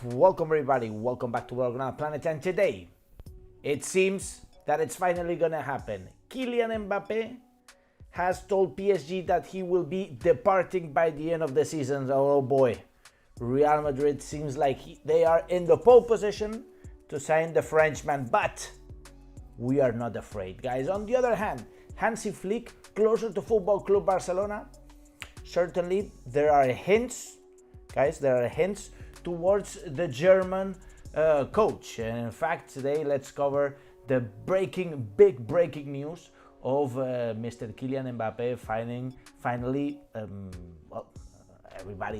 Welcome everybody, welcome back to World Planet, and today it seems that it's finally gonna happen. Kylian Mbappe has told PSG that he will be departing by the end of the season. Oh boy, Real Madrid seems like they are in the pole position to sign the Frenchman, but we are not afraid, guys. On the other hand, Hansi Flick, closer to Football Club Barcelona, certainly there are hints, guys, towards the German coach. And in fact, today let's cover the big breaking news of Mr. Kylian Mbappe finally,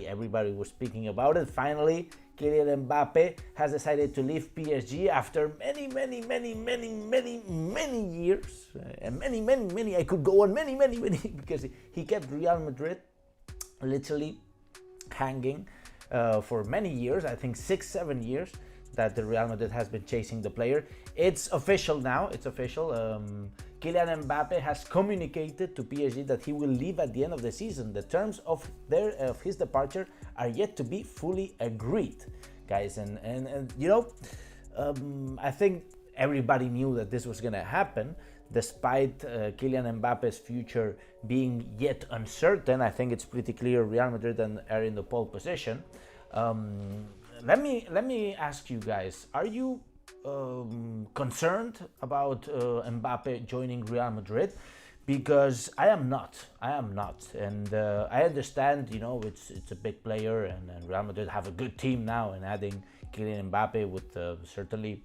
everybody was speaking about it. Finally, Kylian Mbappe has decided to leave PSG after many years, and many. I could go on many because he kept Real Madrid literally hanging for many years. I think 6-7 years that the Real Madrid has been chasing the player. It's official now. It's official. Kylian Mbappe has communicated to PSG that he will leave at the end of the season. The terms of his departure are yet to be fully agreed, guys. And you know, I think everybody knew that this was gonna happen. Despite Kylian Mbappe's future being yet uncertain, I think it's pretty clear Real Madrid are in the pole position. Let me ask you guys: are you concerned about Mbappe joining Real Madrid? Because I am not, and I understand. You know, it's a big player, and Real Madrid have a good team now, and adding Kylian Mbappe would certainly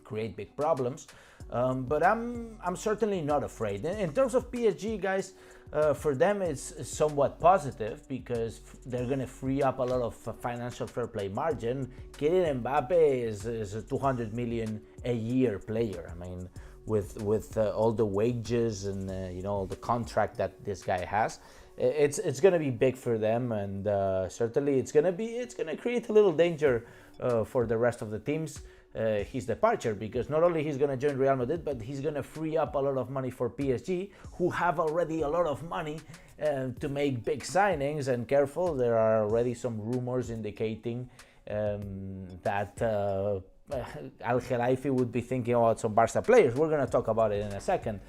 create big problems. But I'm certainly not afraid. In terms of PSG, guys, for them it's somewhat positive because they're going to free up a lot of financial fair play margin. Kylian Mbappe is a 200 million a year player. I mean, with all the wages and you know, all the contract that this guy has, it's going to be big for them, and certainly it's going to create a little danger for the rest of the teams. His departure, because not only he's going to join Real Madrid, but he's going to free up a lot of money for PSG, who have already a lot of money to make big signings. And careful, there are already some rumors indicating that Al Khelaifi would be thinking about some Barça players. We're going to talk about it in a second.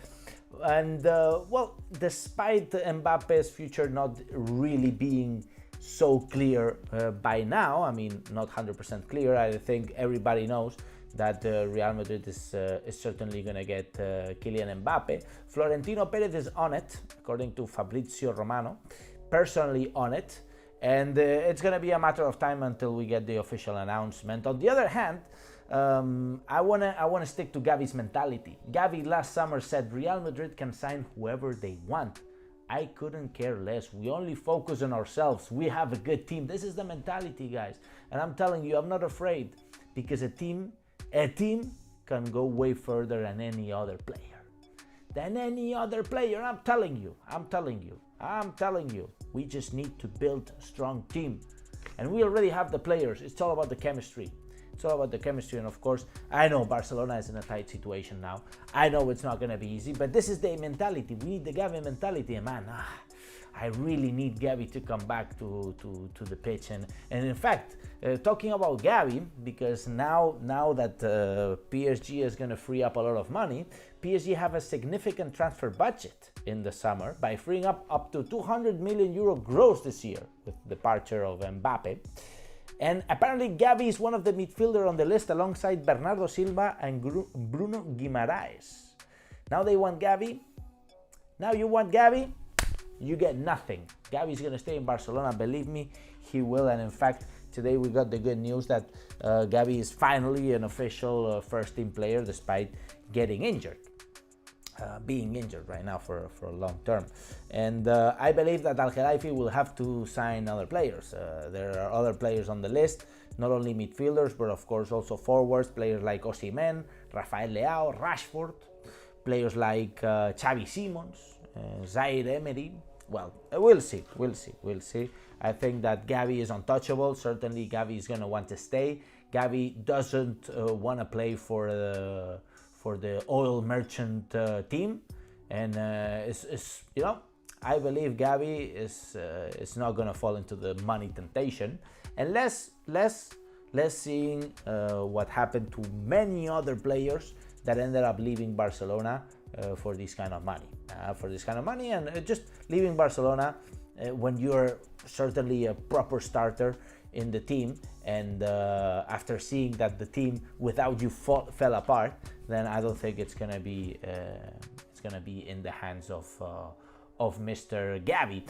And well, despite Mbappe's future not really being so clear by now, I mean, not 100% clear. I think everybody knows that Real Madrid is certainly going to get Kylian Mbappe. Florentino Perez is on it, according to Fabrizio Romano, personally on it, and it's going to be a matter of time until we get the official announcement. On the other hand, I wanna stick to Gavi's mentality. Gavi last summer said Real Madrid can sign whoever they want. I couldn't care less. We only focus on ourselves. We have a good team. This is the mentality, guys. And I'm telling you, I'm not afraid, because a team can go way further than any other player. I'm telling you. We just need to build a strong team. And we already have the players. It's all about the chemistry. And of course, I know Barcelona is in a tight situation now. I know it's not going to be easy, but this is the mentality. We need the Gavi mentality, and man, I really need Gavi to come back to the pitch. And in fact, talking about Gavi, because now that PSG is going to free up a lot of money, PSG have a significant transfer budget in the summer by freeing up to 200 million euro gross this year with the departure of Mbappe. And apparently Gavi is one of the midfielders on the list alongside Bernardo Silva and Bruno Guimaraes. Now they want Gavi. Now you want Gavi, you get nothing. Gavi's going to stay in Barcelona. Believe me, he will. And in fact, today we got the good news that Gavi is finally an official first-team player despite getting injured. Being injured right now for a long term. And I believe that Al Khelaifi will have to sign other players. There are other players on the list, not only midfielders, but of course also forwards, players like Osimhen, Rafael Leao, Rashford, players like Xavi Simons, Zaire Emery. Well, we'll see. I think that Gavi is untouchable. Certainly Gavi is going to want to stay. Gavi doesn't want to play for the oil merchant team, and it's you know, I believe Gavi is not going to fall into the money temptation unless less seeing what happened to many other players that ended up leaving Barcelona for this kind of money. And just leaving Barcelona when you're certainly a proper starter in the team, and after seeing that the team without you fell apart, then I don't think it's gonna be in the hands of Mr. Gavi.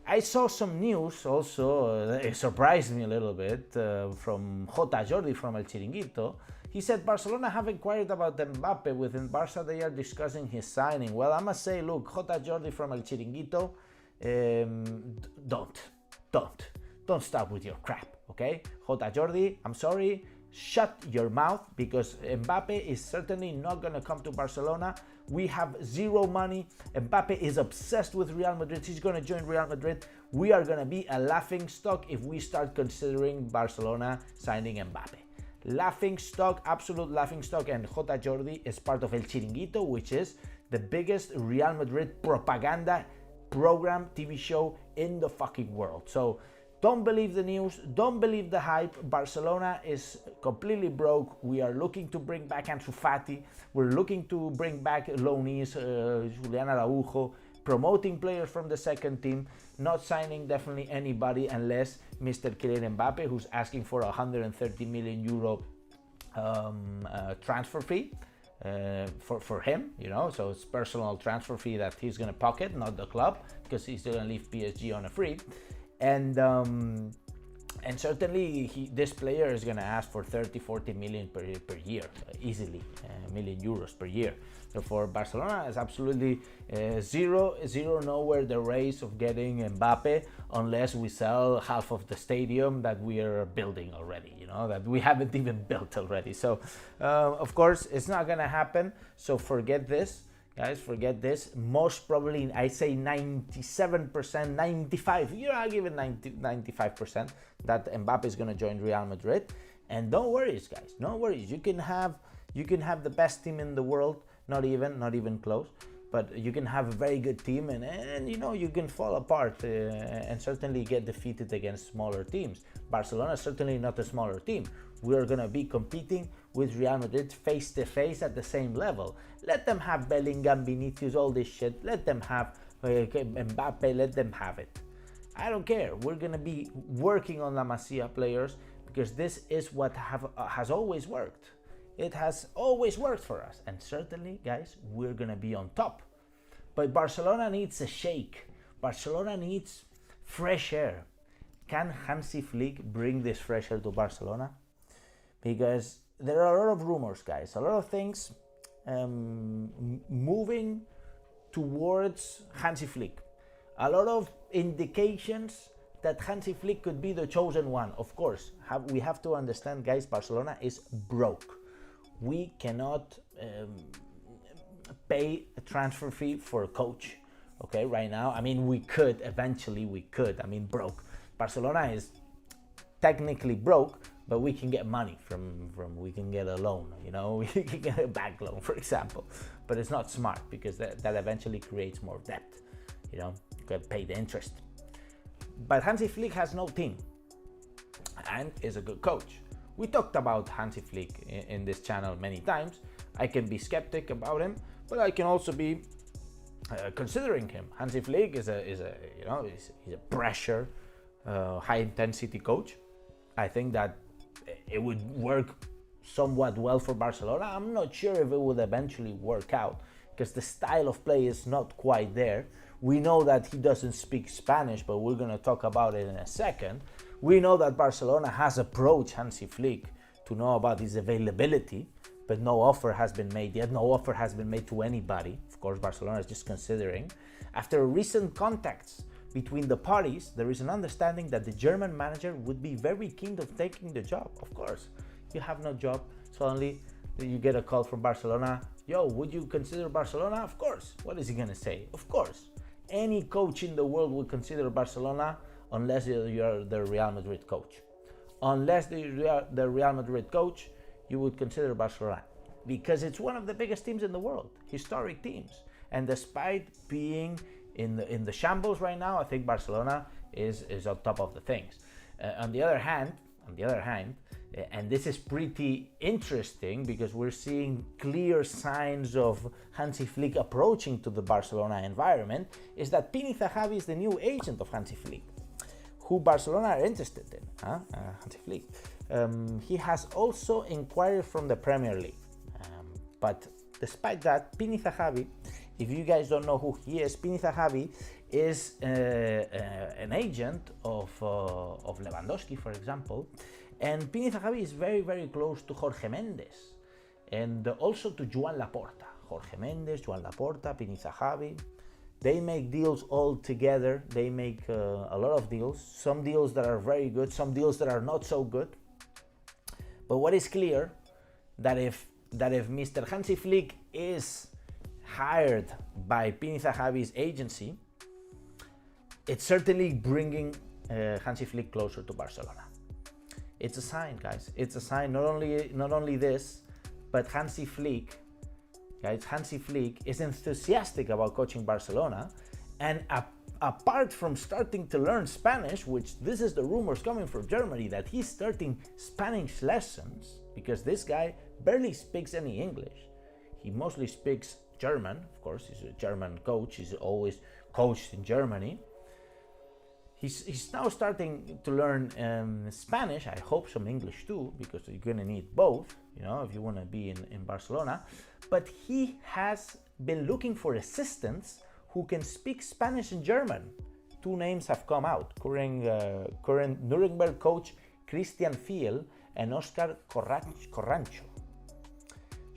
I saw some news also, it surprised me a little bit, from J. Jordi from El Chiringuito. He said Barcelona have inquired about Mbappe. Within Barça they are discussing his signing. Well, I must say, look, J. Jordi from El Chiringuito, don't start with your crap, okay? J. Jordi, I'm sorry, shut your mouth, because Mbappe is certainly not going to come to Barcelona. We have zero money. Mbappe is obsessed with Real Madrid. He's going to join Real Madrid. We are going to be a laughing stock if we start considering Barcelona signing Mbappe. Laughing stock, absolute laughing stock. And J. Jordi is part of El Chiringuito, which is the biggest Real Madrid propaganda program, TV show in the fucking world. So don't believe the news, don't believe the hype. Barcelona is completely broke. We are looking to bring back Ansu Fati. We're looking to bring back loanees, Julian Araujo, promoting players from the second team, not signing definitely anybody unless Mr. Kylian Mbappe, who's asking for a 130 million euro transfer fee for him, you know, so it's personal transfer fee that he's going to pocket, not the club, because he's still going to leave PSG on a free. And certainly this player is going to ask for 30-40 million per year, easily, million euros per year. So for Barcelona, it's absolutely zero nowhere the race of getting Mbappe, unless we sell half of the stadium that we are building already, you know, that we haven't even built already. So of course it's not going to happen. So forget this. Guys, forget this. Most probably, I say 97%, 95, I give it 95% that Mbappe is going to join Real Madrid. And don't worry, guys, no worries. You can have the best team in the world, not even close, but you can have a very good team, and you know, you can fall apart and certainly get defeated against smaller teams. Barcelona is certainly not a smaller team. We're going to be competing with Real Madrid face to face at the same level. Let them have Bellingham, Vinicius, all this shit. Let them have Mbappe, let them have it. I don't care. We're going to be working on La Masia players, because this is what has always worked. It has always worked for us. And certainly, guys, we're going to be on top. But Barcelona needs a shake. Barcelona needs fresh air. Can Hansi Flick bring this fresh air to Barcelona? Because there are a lot of rumors, guys, a lot of things moving towards Hansi Flick. A lot of indications that Hansi Flick could be the chosen one. Of course, we have to understand, guys, Barcelona is broke. We cannot pay a transfer fee for a coach, okay, right now. I mean, eventually we could. I mean, broke. Barcelona is technically broke, but we can get money from we can get a loan, you know, we can get a bank loan, for example. But it's not smart, because that eventually creates more debt, you know, you can pay the interest. But Hansi Flick has no team and is a good coach. We talked about Hansi Flick in this channel many times. I can be skeptic about him, but I can also be considering him. Hansi Flick is a pressure, high intensity coach. I think that it would work somewhat well for Barcelona. I'm not sure if it would eventually work out, because the style of play is not quite there. We know that he doesn't speak Spanish, but we're going to talk about it in a second. We know that Barcelona has approached Hansi Flick to know about his availability, but no offer has been made yet. No offer has been made to anybody. Of course, Barcelona is just considering. After recent contacts between the parties, there is an understanding that the German manager would be very keen of taking the job. Of course, you have no job, suddenly you get a call from Barcelona. Yo, would you consider Barcelona? Of course. What is he gonna say? Of course. Any coach in the world would consider Barcelona, unless you're the Real Madrid coach. Unless you're the Real Madrid coach, you would consider Barcelona, because it's one of the biggest teams in the world, historic teams. And despite being in the shambles right now, I think Barcelona is on top of the things. On the other hand, And this is pretty interesting because we're seeing clear signs of Hansi Flick approaching to the Barcelona environment, is that Pini Zahavi is the new agent of Hansi Flick, who Barcelona are interested in, Hansi Flick. He has also inquired from the Premier League. But despite that, Pini Zahavi, if you guys don't know who he is, Pini Zahavi is an agent of Lewandowski, for example. And Pini Zahavi is very, very close to Jorge Mendes and also to Joan Laporta. Jorge Mendes, Joan Laporta, Pini Zahavi. They make deals all together. They make a lot of deals. Some deals that are very good, some deals that are not so good. But what is clear, that if Mr. Hansi Flick is hired by Pini Zahavi's agency, it's certainly bringing Hansi Flick closer to Barcelona. It's a sign, guys. It's a sign. Not only this, but Hansi Flick is enthusiastic about coaching Barcelona, and apart from starting to learn Spanish, which this is the rumors coming from Germany, that he's starting Spanish lessons, because this guy barely speaks any English. He mostly speaks German. Of course, he's a German coach. He's always coached in Germany. He's now starting to learn Spanish. I hope some English too, because you're gonna need both, if you want to be in Barcelona. But he has been looking for assistants who can speak Spanish and German. Two names have come out: current Nuremberg coach Christian Fiel and Oscar Corrancho.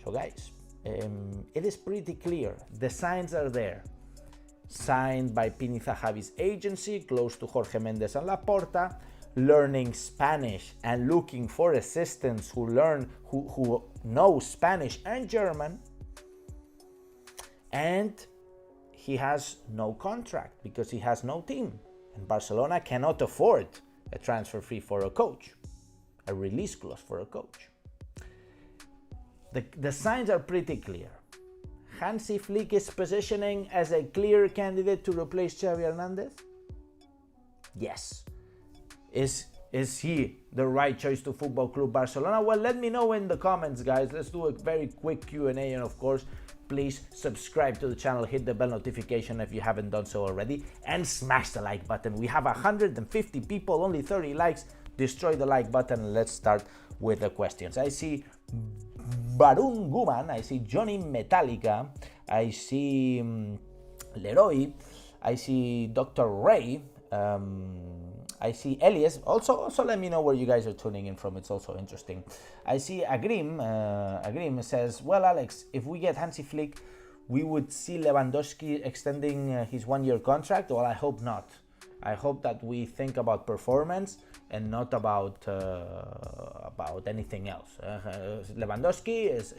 So guys, it is pretty clear. The signs are there. Signed by Pini Zahavi's agency, close to Jorge Mendes and Laporta, learning Spanish and looking for assistants who know Spanish and German. And he has no contract because he has no team. And Barcelona cannot afford a transfer fee for a coach, a release clause for a coach. The signs are pretty clear. Hansi Flick is positioning as a clear candidate to replace Xavi Hernandez? Yes. Is he the right choice to Football Club Barcelona? Well, let me know in the comments, guys. Let's do a very quick Q&A, and of course, please subscribe to the channel, hit the bell notification if you haven't done so already, and smash the like button. We have 150 people, only 30 likes. Destroy the like button, and let's start with the questions. I see Barun Guman, I see Johnny Metallica, I see Leroy, I see Dr. Ray, I see Elias. Also let me know where you guys are tuning in from. It's also interesting. I see Agrim. Agrim says, well, Alex, if we get Hansi Flick, we would see Lewandowski extending his one-year contract. Well, I hope not. I hope that we think about performance and not about anything else. Lewandowski is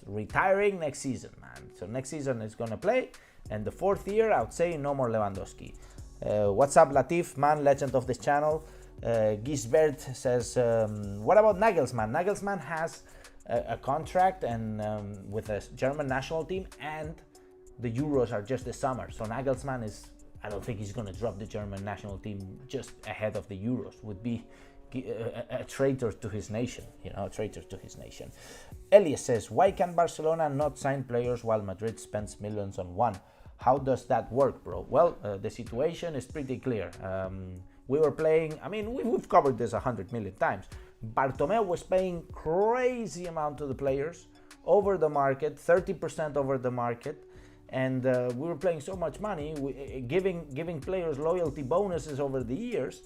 retiring next season, man. So next season is gonna play, and the fourth year, I would say no more Lewandowski. What's up, Latif, man, legend of this channel. Gisbert says, what about Nagelsmann? Nagelsmann has a contract and with a German national team, and the Euros are just this summer. So Nagelsmann is, I don't think he's going to drop the German national team just ahead of the Euros. Would be a traitor to his nation, a traitor to his nation. Elias says, why can Barcelona not sign players while Madrid spends millions on one? How does that work, bro? Well, the situation is pretty clear. We were playing, we've covered this 100 million times. Bartomeu was paying crazy amount to the players over the market, 30% over the market. And we were playing so much money, giving players loyalty bonuses over the years,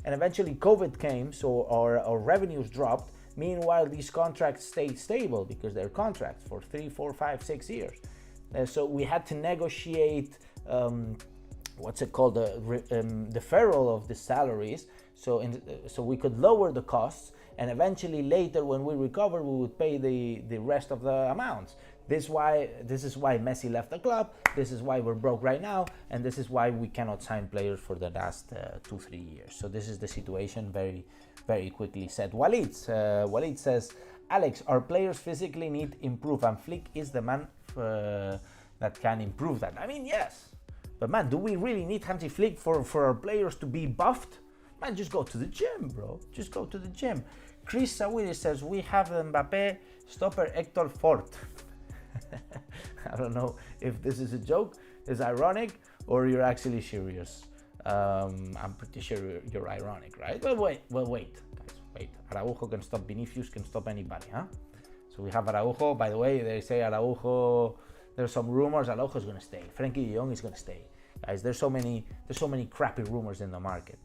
and eventually COVID came, so our revenues dropped. Meanwhile, these contracts stayed stable because they're contracts for 3, 4, 5, 6 years. So we had to negotiate the deferral of the salaries, so we could lower the costs, and eventually later when we recover, we would pay the rest of the amounts. This is why Messi left the club. This is why we're broke right now, and this is why we cannot sign players for the last 2-3 years. So this is the situation. Very, very quickly said. Walid says, Alex, our players physically need improve, and Flick is the man that can improve that. Yes, but man, do we really need Hansi Flick for our players to be buffed? Man, just go to the gym, bro. Just go to the gym. Chris Sawiri says, we have Mbappe stopper Hector Fort. I don't know if this is a joke, is ironic, or you're actually serious. I'm pretty sure you're ironic, right? Well, wait, guys, wait. Araujo can stop Vinicius, can stop anybody, huh? So we have Araujo. By the way, they say Araujo, there's some rumors Araujo is going to stay. Frankie de Jong is going to stay. Guys, there's so many crappy rumors in the market.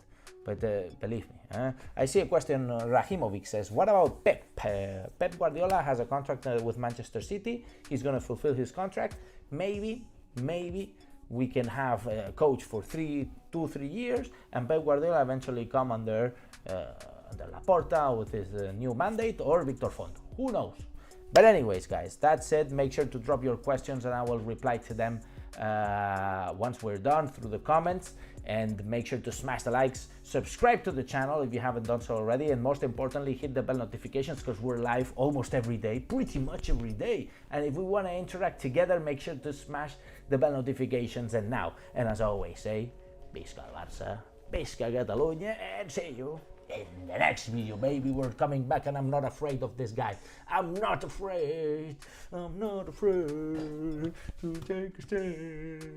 But believe me, I see a question. Rahimovic says, what about Pep? Pep Guardiola has a contract with Manchester City. He's going to fulfill his contract. Maybe we can have a coach for 2-3 years, and Pep Guardiola eventually come under Laporta with his new mandate, or Victor Fondo. Who knows? But anyways, guys, that said, make sure to drop your questions and I will reply to them once we're done through the comments. And make sure to smash the likes, subscribe to the channel if you haven't done so already, and most importantly, hit the bell notifications, because we're live almost every day, pretty much every day. And if we want to interact together, make sure to smash the bell notifications. And as always, say, Visca Barça, Visca Catalunya, and see you in the next video, baby. We're coming back, and I'm not afraid of this guy. I'm not afraid to take a stand.